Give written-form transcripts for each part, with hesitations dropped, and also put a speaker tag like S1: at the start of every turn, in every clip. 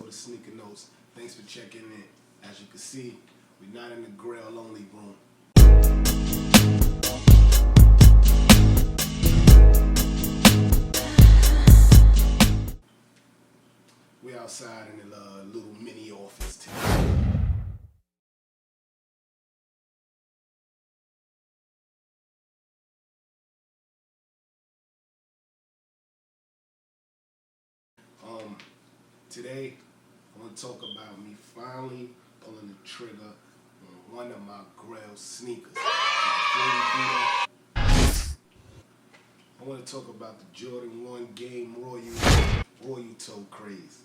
S1: the Sneaker Notes. Thanks for checking in. As you can see, we're not in the Grail only room. We're outside in a little mini office today. Today, I want to talk about me finally pulling the trigger on one of my Grail sneakers. Before we do that, I want to talk about the Jordan 1 Game Royal Toe craze.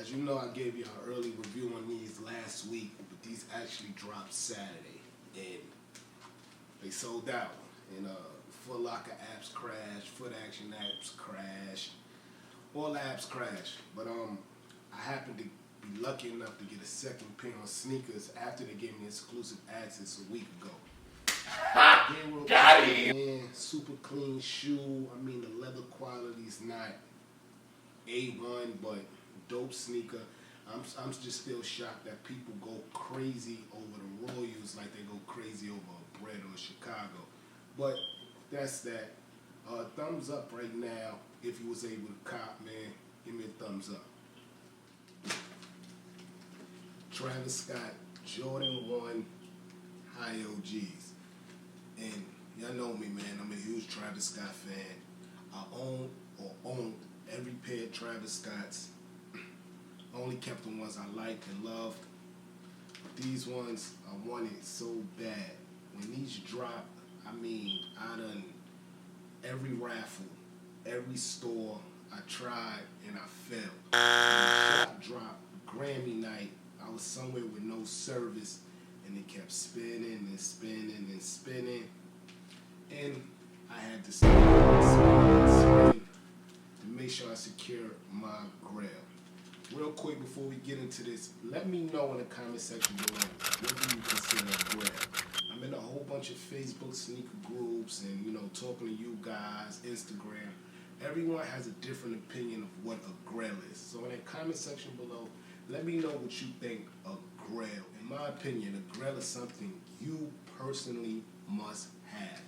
S1: As you know, I gave you an early review on these last week, but these actually dropped Saturday, and they sold out. And Foot Locker apps crashed, Foot Action apps crashed, all the apps crashed. But I happened to be lucky enough to get a second pair of sneakers after they gave me exclusive access a week ago. Got him! Super clean shoe. I mean, the leather quality's not A1, but dope sneaker. I'm just still shocked that people go crazy over the Royals like they go crazy over a Bread or Chicago. But that's that. Thumbs up right now if you was able to cop, man. Give me a thumbs up. Travis Scott, Jordan 1 High OGs. And y'all know me, man. I'm a huge Travis Scott fan. I owned every pair of Travis Scott's. I only kept the ones I liked and loved. But these ones I wanted so bad. When these dropped, I mean, I done every raffle, every store I tried and I failed. When the shop dropped, Grammy night, I was somewhere with no service and it kept spinning and spinning and spinning. And I had to spin to make sure I secure my Grail. Real quick before we get into this, let me know in the comment section below, what do you consider a Grail? I'm in a whole bunch of Facebook sneaker groups and, you know, talking to you guys, Instagram. Everyone has a different opinion of what a Grail is. So in the comment section below, let me know what you think a Grail. In my opinion, a Grail is something you personally must have.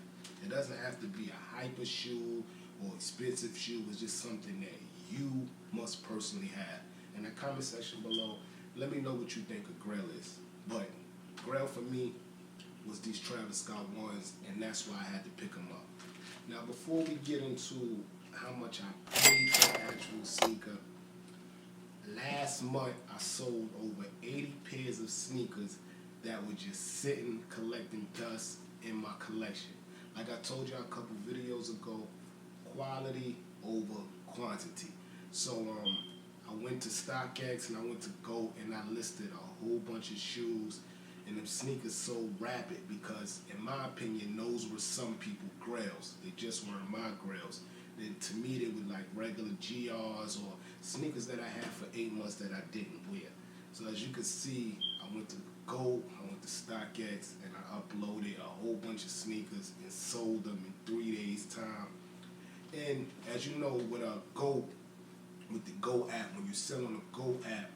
S1: It doesn't have to be a hyper shoe or expensive shoe. It's just something that you must personally have. In the comment section below, let me know what you think a Grail is. But Grail for me was these Travis Scott ones, and that's why I had to pick them up. Now, before we get into how much I paid for the actual sneaker, last month I sold over 80 pairs of sneakers that were just sitting collecting dust in my collection. Like I told you a couple videos ago, quality over quantity. So I went to StockX and I went to Go and I listed a whole bunch of shoes, and them sneakers sold rapid because, in my opinion, those were some people Grails. They just weren't my Grails. Then to me, they were like regular GRs or sneakers that I had for 8 months that I didn't wear. So as you can see, I went to Go, I went to StockX, and I uploaded a whole bunch of sneakers and sold them in 3 days' time. And as you know, with the Go app, when you sell on the Go app,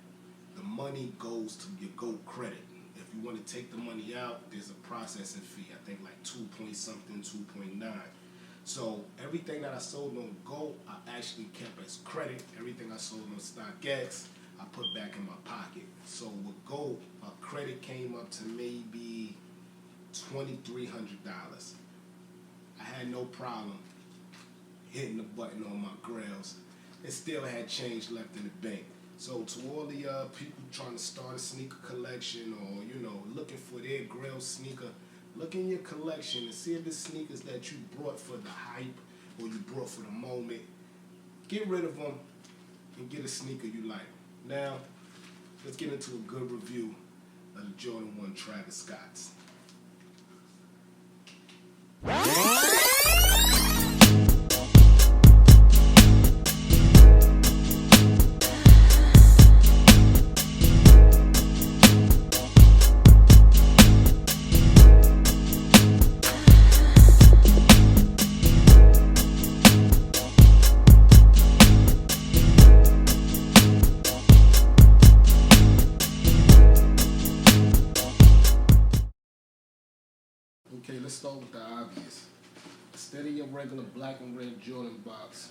S1: the money goes to your Go credit. If you want to take the money out, there's a processing fee. I think like 2.something, 2.9. So everything that I sold on Go, I actually kept as credit. Everything I sold on StockX, I put back in my pocket. So with Go, my credit came up to maybe $2,300. I had no problem hitting the button on my Grails. It still had change left in the bank. So to all the people trying to start a sneaker collection or, you know, looking for their Grail sneaker, look in your collection and see if the sneakers that you brought for the hype or you brought for the moment, get rid of them and get a sneaker you like. Now, let's get into a good review of the Jordan 1 Travis Scott's. let's start with the obvious. Instead of your regular black and red Jordan box,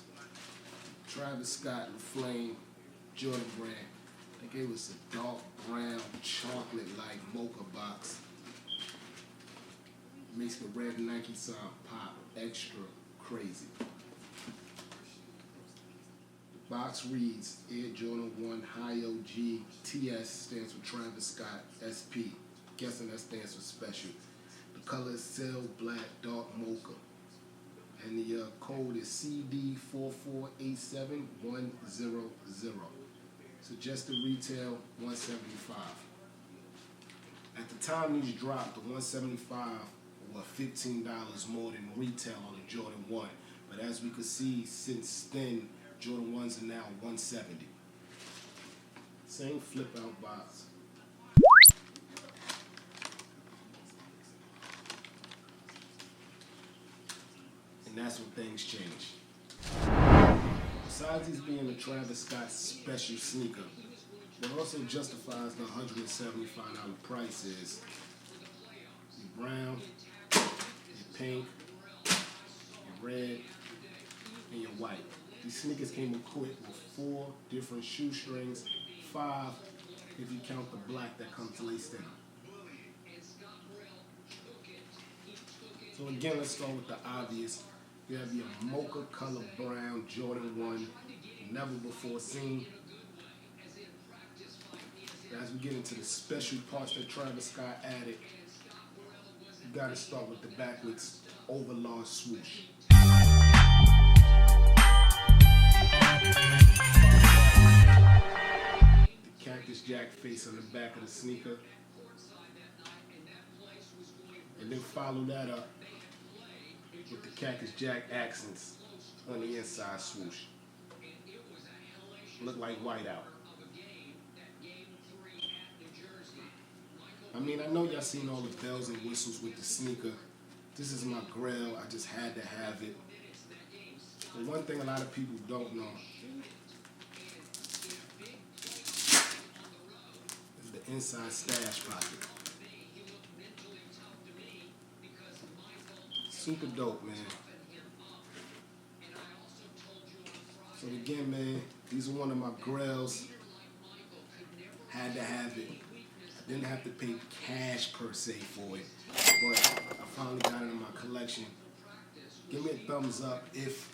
S1: Travis Scott and Flame Jordan brand, they gave us a dark brown chocolate-like mocha box. Makes the red Nike sign pop extra crazy. The box reads Air Jordan 1 High OG TS, stands for Travis Scott SP. Guessing that stands for special. The color is Cell Black Dark Mocha. And the code is CD4487100. Suggested retail $175. At the time these dropped, the $175 were $15 more than retail on the Jordan 1. But as we could see, since then, Jordan 1s are now $170. Same flip out box. And that's when things change. Besides these being a Travis Scott special sneaker, what also justifies the $175 price is your brown, your pink, your red, and your white. These sneakers came equipped with 4 different shoestrings, 5 if you count the black that comes laced in them. So again, let's start with the obvious. You have your mocha color brown Jordan 1, never before seen. As we get into the special parts that Travis Scott added, you gotta start with the backwards overlarge swoosh. The Cactus Jack face on the back of the sneaker. And then follow that up with the Cactus Jack accents on the inside swoosh. Look like whiteout. I mean, I know y'all seen all the bells and whistles with the sneaker. This is my Grail. I just had to have it. But one thing a lot of people don't know is the inside stash pocket. Super dope, man. So again, man, these are one of my Grails. Had to have it. I didn't have to pay cash per se for it, but I finally got it in my collection. Give me a thumbs up if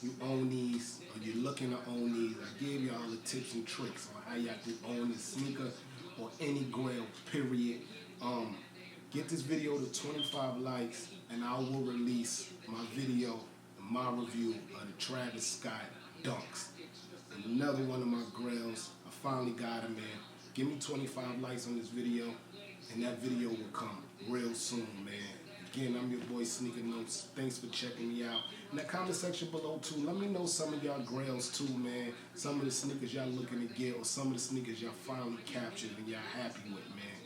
S1: you own these or you're looking to own these. I gave you all the tips and tricks on how y'all can own this sneaker or any Grail, period. Get this video to 25 likes and I will release my video, my review of the Travis Scott Dunks. Another one of my Grails. I finally got them, man. Give me 25 likes on this video and that video will come real soon, man. Again, I'm your boy Sneaker Notes. Thanks for checking me out. In the comment section below too, let me know some of y'all Grails too, man. Some of the sneakers y'all looking to get or some of the sneakers y'all finally captured and y'all happy with, man.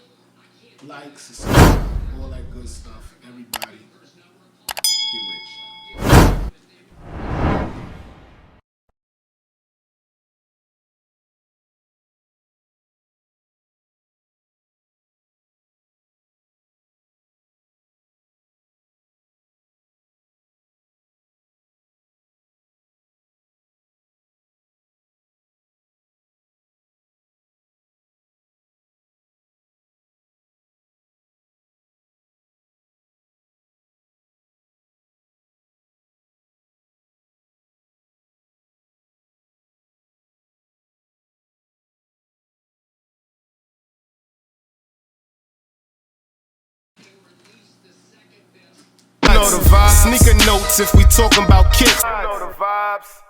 S1: Like, subscribe, all that good stuff. Everybody, get rich.
S2: Sneaker notes if we talking about kicks. You know the vibes.